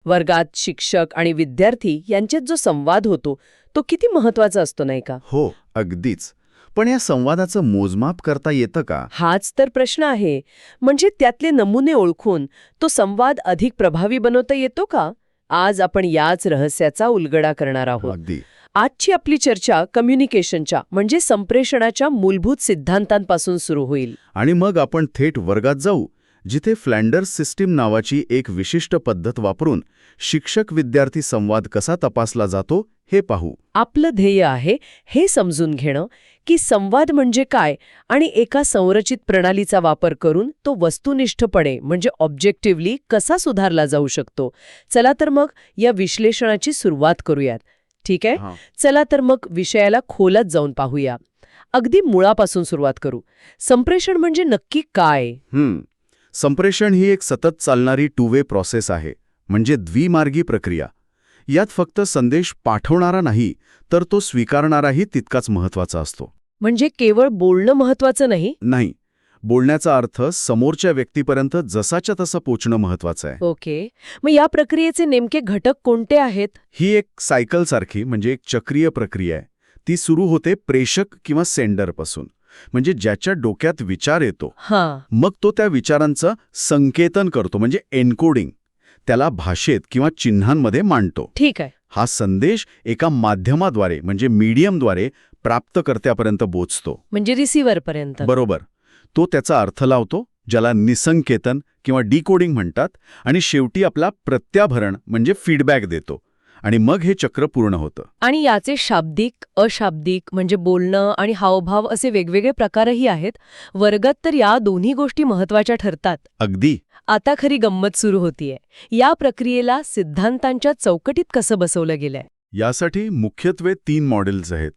वर्गात शिक्षक आणि विद्यार्थी यांच्यात जो संवाद होतो तो किती महत्वाचा असतो, नाही का? हो, अगदीच. पण या संवादाचं मोजमाप करता येतं का? हाच तर प्रश्न आहे. म्हणजे त्यातले नमुने ओळखून तो संवाद अधिक प्रभावी बनवता येतो का? आज आपण याच रहस्याचा उलगडा करणार आहोत. अगदी. आजची आपली चर्चा कम्युनिकेशनच्या म्हणजे संप्रेषणाच्या मूलभूत सिद्धांतांपासून सुरू होईल. आणि मग आपण थेट वर्गात जाऊ, जिथे फ्लँडर्स सिस्टीम नावाची एक विशिष्ट पद्धत वापरून शिक्षक-विद्यार्थी संवाद कसा तपासला जातो हे पाहू. आपलं ध्येय आहे हे समजून घेणं की संवाद म्हणजे काय आणि एका संरचित प्रणालीचा वापर करून तो वस्तुनिष्ठपणे म्हणजे ऑब्जेक्टिव्हली कसा सुधारला जाऊ शकतो. चला तर मग या विश्लेषणाची सुरुवात करूयात. ठीक आहे? चला तर मग विषयाला खोलात जाऊन पाहूया. अगदी मुळापासून सुरुवात करू. संप्रेषण म्हणजे नक्की काय? संप्रेषण ही एक सतत चालणारी टू वे प्रोसेस आहे, म्हणजे द्विमार्गी प्रक्रिया. यात फक्त संदेश पाठवणारा नाही, तर तो स्वीकारणाराही तितकाच महत्वाचा असतो. म्हणजे केवळ बोलणं महत्वाचं नाही? नाही, बोलण्याचा अर्थ समोरच्या व्यक्तीपर्यंत जसाच्या तसा पोचणं महत्वाचं आहे. ओके. मग या प्रक्रियेचे नेमके घटक कोणते आहेत? ही एक सायकलसारखी म्हणजे एक चक्रीय प्रक्रिया आहे. ती सुरू होते प्रेषक किंवा सेंडरपासून, म्हणजे ज्याच्या डोक्यात विचार येतो, मग तो त्या विचारांचं संकेतन करतो म्हणजे एन्कोडिंग, त्याला भाषेत किंवा चिन्हांमध्ये मांडतो. ठीक आहे. हा संदेश एका माध्यमाद्वारे म्हणजे मीडियमद्वारे प्राप्तकर्त्यापर्यंत पोचतो, म्हणजे रिसिव्हरपर्यंत. बरोबर. तो त्याचा अर्थ लावतो, ज्याला निसंकेतन किंवा डिकोडिंग म्हणतात, आणि शेवटी आपला प्रत्याभरण म्हणजे फीडबॅक देतो. आणि मग हे चक्र पूर्ण होतं. आणि याचे शाब्दिक, अशाब्दिक म्हणजे बोलणं आणि हावभाव असे वेगवेगळे प्रकारही आहेत. वर्गात तर या दोन्ही गोष्टी महत्वाच्या ठरतात. अगदी. आता खरी गंमत सुरू होतीये. या प्रक्रियेला सिद्धांतांच्या चौकटीत कसं बसवलं गेलंय? यासाठी मुख्यत्वे 3 मॉडेल्स आहेत.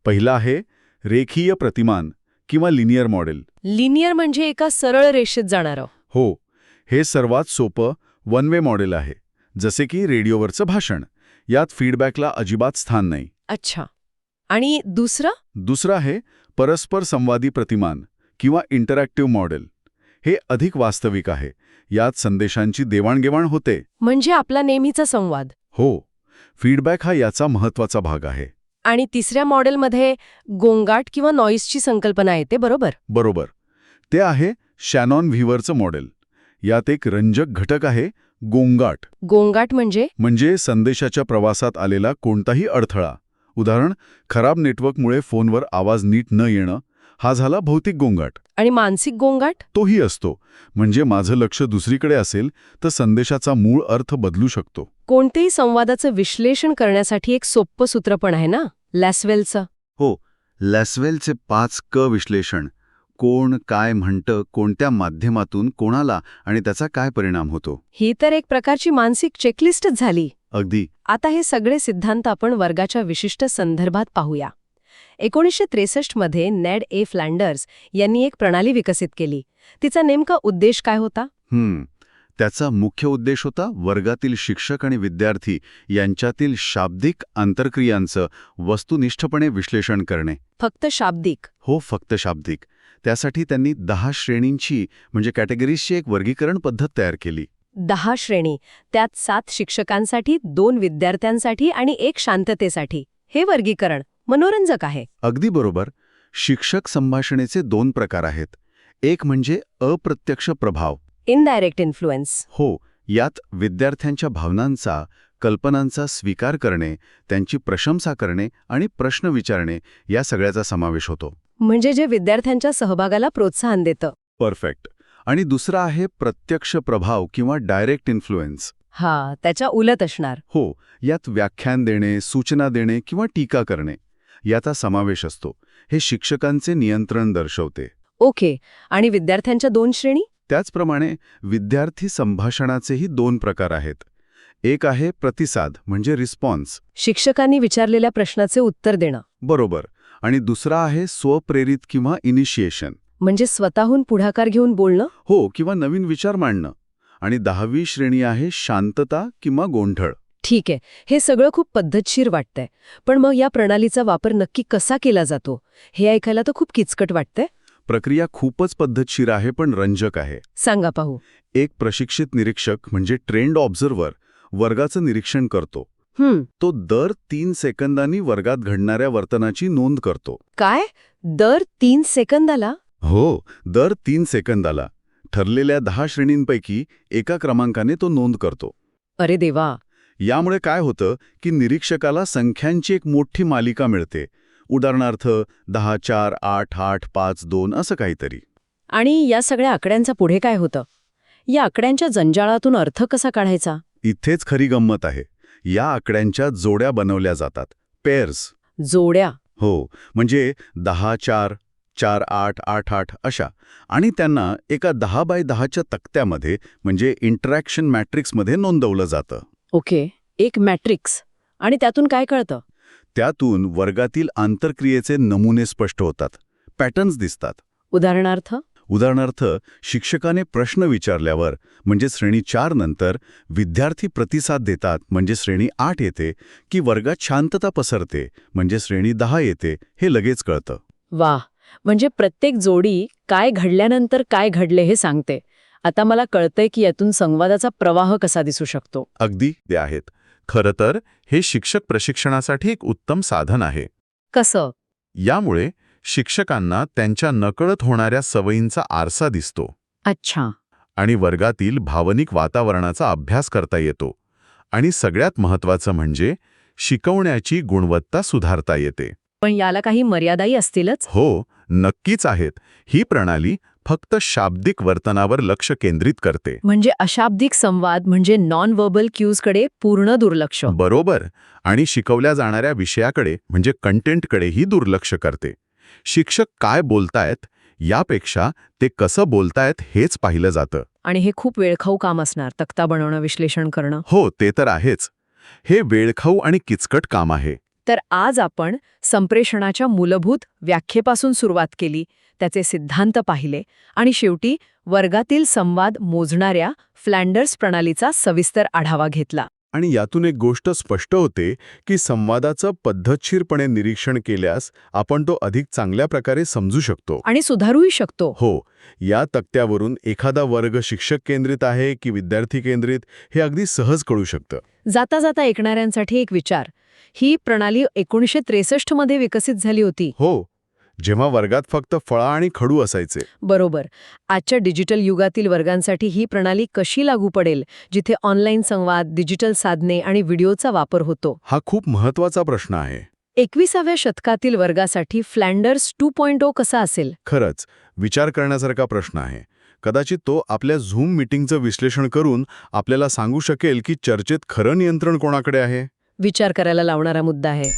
पहिलं आहे रेखीय प्रतिमान किंवा लिनियर मॉडेल. लिनियर म्हणजे एका सरळ रेषेत जाणारं. हो, हे सर्वात सोपं वन वे मॉडेल आहे, जसे की रेडिओवरचं भाषण. यात फीडबॅकला अजिबात स्थान नाही. अच्छा. आणि दुसरं आहे परस्पर संवादी प्रतिमान किंवा इंटरॅक्टिव्ह मॉडेल. हे अधिक वास्तविक आहे. यात संदेशांची देवाणघेवाण होते. म्हणजे आपला नेहमीचा संवाद. हो, फीडबॅक हा याचा महत्वाचा भाग आहे. आणि तिसऱ्या मॉडेलमध्ये गोंगाट किंवा नॉईजची संकल्पना येते, बरोबर? बरोबर. ते आहे शॅनॉन व्हीवरचं मॉडेल. यात एक रंजक घटक आहे, गोंगाट. गोंगाट म्हणजे संदेशाच्या प्रवासात आलेला कोणताही अडथळा. उदाहरण, खराब नेटवर्कमुळे फोनवर आवाज नीट न येणं, हा झाला भौतिक गोंगाट. आणि मानसिक गोंगाट? तोही असतो. म्हणजे माझं लक्ष दुसरीकडे असेल तर संदेशाचा मूळ अर्थ बदलू शकतो. कोणतेही संवादाचं विश्लेषण करण्यासाठी एक सोपं सूत्र पण आहे ना, लॅसवेलचं. हो, लॅसवेलचे 5 क विश्लेषण. कोण काय म्हणतं, कोणत्या माध्यमातून कोणाला, आणि त्याचा काय परिणाम होतो. ही तर एक प्रकारची मानसिक चेकलिस्टच झाली. अगदी. आता हे सगळे सिद्धांत आपण वर्गाच्या विशिष्ट संदर्भात पाहूया. 1963 मध्ये नेड ए फ्लँडर्स यांनी एक प्रणाली विकसित केली. तिचा नेमका उद्देश काय होता? त्याचा मुख्य उद्देश होता वर्गातील शिक्षक आणि विद्यार्थी यांच्यातील शाब्दिक आंतरक्रियांचं वस्तुनिष्ठपणे विश्लेषण करणे. फक्त शाब्दिक? हो, फक्त शाब्दिक. त्यासाठी त्यांनी 10 श्रेणींची म्हणजे कॅटेगरीजची एक वर्गीकरण पद्धत तयार केली. 10 श्रेणी, त्यात 7 शिक्षकांसाठी, 2 विद्यार्थ्यांसाठी आणि 1 शांततेसाठी. हे वर्गीकरण मनोरंजक आहे. अगदी बरोबर. शिक्षक संभाषणेचे 2 प्रकार आहेत. एक म्हणजे अप्रत्यक्ष प्रभाव, इनडायरेक्ट इन्फ्लुएन्स. हो, यात विद्यार्थ्यांच्या भावनांचा, कल्पनांचा स्वीकार करणे, त्यांची प्रशंसा करणे आणि प्रश्न विचारणे या सगळ्याचा समावेश होतो. म्हणजे जे विद्यार्थ्यांच्या सहभागाला प्रोत्साहन देतं. परफेक्ट. आणि दुसरा आहे प्रत्यक्ष प्रभाव किंवा डायरेक्ट इन्फ्लुएन्स. त्याच्या उलट असणार. हो, यात व्याख्यान देणे, सूचना देणे किंवा टीका करणे याचा समावेश असतो. हे शिक्षकांचे नियंत्रण दर्शवते. ओके. आणि विद्यार्थ्यांच्या 2 श्रेणी? त्याचप्रमाणे विद्यार्थी संभाषणाचेही 2 प्रकार आहेत. एक आहे प्रतिसाद म्हणजे रिस्पॉन्स, शिक्षकांनी विचारलेल्या प्रश्नाचे उत्तर देणं. बरोबर. आणि दुसरा आहे स्वप्रेरित किंवा इनिशिएशन, म्हणजे स्वतःहून पुढाकार घेऊन बोलणं. हो, किंवा नवीन विचार मांडणं. आणि 10वी श्रेणी आहे शांतता किंवा गोंधळ. ठीक आहे. हे सगळं खूप पद्धतशीर वाटतंय. पण मग या प्रणालीचा वापर नक्की कसा केला जातो हे ऐकायला तर खूप किचकट वाटतंय. प्रक्रिया खूपच पद्धतशीर आहे पण रंजक आहे. सांगा पाहू. एक प्रशिक्षित निरीक्षक म्हणजे ट्रेंड ऑब्झर्व्हर वर्गाचं निरीक्षण करतो. तो दर 3 सेकंदांनी वर्गात घडणाऱ्या वर्तनाची नोंद करतो. काय? दर 3 सेकंदाला? हो, दर 3 सेकंदाला ठरलेल्या 10 श्रेणींपैकी एका क्रमांकाने तो नोंद करतो. अरे देवा. यामुळे काय होतं की निरीक्षकाला संख्यांची एक मोठी मालिका मिळते. उदाहरणार्थ 10, 4, 8, 8, 5, 2 असं काहीतरी. आणि या सगळ्या आकड्यांचा पुढे काय होतं? या आकड्यांच्या जंजाळातून अर्थ कसा काढायचा? इथेच खरी गंमत आहे. या आकड्यांच्या जोड्या बनवल्या जातात, पेअर्स. जोड्या? हो, म्हणजे 10, 4, 4, 8, 8, 8 अशा. आणि त्यांना एका 10 बाय 10च्या तक्त्यामध्ये म्हणजे इंटरॅक्शन मॅट्रिक्समध्ये नोंदवलं जातं. ओके, एक मॅट्रिक्स. आणि त्यातून काय कळतं? त्यातून वर्गातील आंतरक्रियेचे नमुने स्पष्ट होतात, पॅटर्न्स दिसतात. उदाहरणार्थ, शिक्षकाने प्रश्न विचारल्यावर म्हणजे श्रेणी 4 नंतर विद्यार्थी प्रतिसाद देतात म्हणजे श्रेणी 8 येते, की वर्गात शांतता पसरते म्हणजे श्रेणी 10 येते, हे लगेच कळतं. वाह, म्हणजे प्रत्येक जोडी काय घडल्यानंतर काय घडले हे सांगते. आता मला कळतंय की यातून संवादाचा प्रवाह कसा दिसू शकतो. अगदी ते आहेत. खरं तर हे शिक्षक प्रशिक्षणासाठी एक उत्तम साधन आहे. कसं? यामुळे शिक्षकांना त्यांच्या नकळत होणाऱ्या सवयींचा आरसा दिसतो अच्छा. आणि वर्गातील भावनिक वातावरणाचा अभ्यास करता येतो. आणि सगळ्यात महत्त्वाचं म्हणजे शिकवण्याची गुणवत्ता सुधारता येते. पण याला काही मर्यादाही असतीलच? हो, नक्कीच आहेत. ही प्रणाली फक्त शाब्दिक वर्तनावर लक्ष केंद्रित करते. म्हणजे अशाब्दिक संवाद म्हणजे नॉन व्हर्बल क्यूजकडे पूर्ण दुर्लक्ष. बरोबर. आणि शिकवल्या जाणाऱ्या विषयाकडे म्हणजे कंटेंटकडेही दुर्लक्ष करते. शिक्षक काय बोलतायत यापेक्षा ते कसं बोलतायत हेच पाहिलं जातं. आणि हे खूप वेळखाऊ काम असणार, तक्ता बनवणं, विश्लेषण करणं. हो, ते तर आहेच. हे वेळखाऊ आणि किचकट काम आहे. तर आज आपण संप्रेषणाच्या मूलभूत व्याख्येपासून सुरुवात केली, त्याचे सिद्धांत पाहिले आणि शेवटी वर्गातील संवाद मोजणाऱ्या फ्लँडर्स प्रणालीचा सविस्तर आढावा घेतला. आणि यातून एक गोष्ट स्पष्ट होते की संवादाचं पद्धतशीरपणे निरीक्षण केल्यास आपण तो अधिक चांगल्या प्रकारे समजू शकतो आणि सुधारूही शकतो. हो, या तक्त्यावरून एखादा वर्ग शिक्षक केंद्रित आहे की विद्यार्थी केंद्रित हे अगदी सहज कळू शकतं. जाता जाता ऐकणाऱ्यांसाठी एक विचार. ही प्रणाली 1963 मध्ये विकसित झाली होती. हो, जेव्हा वर्गात फक्त फळा आणि खडू असायचे. बरोबर. आजच्या डिजिटल युगातील वर्गांसाठी ही प्रणाली कशी लागू पडेल, जिथे ऑनलाईन संवाद, डिजिटल साधने आणि व्हिडिओचा वापर होतो? हा खूप महत्वाचा प्रश्न आहे. 21व्या शतकातील वर्गासाठी फ्लँडर्स 2.0 कसा असेल? खरंच विचार करण्यासारखा प्रश्न आहे. कदाचित तो आपल्या झूम मीटिंगचं विश्लेषण करून आपल्याला सांगू शकेल की चर्चेत खरं नियंत्रण कोणाकडे आहे. विचार करायला लावणारा मुद्दा आहे.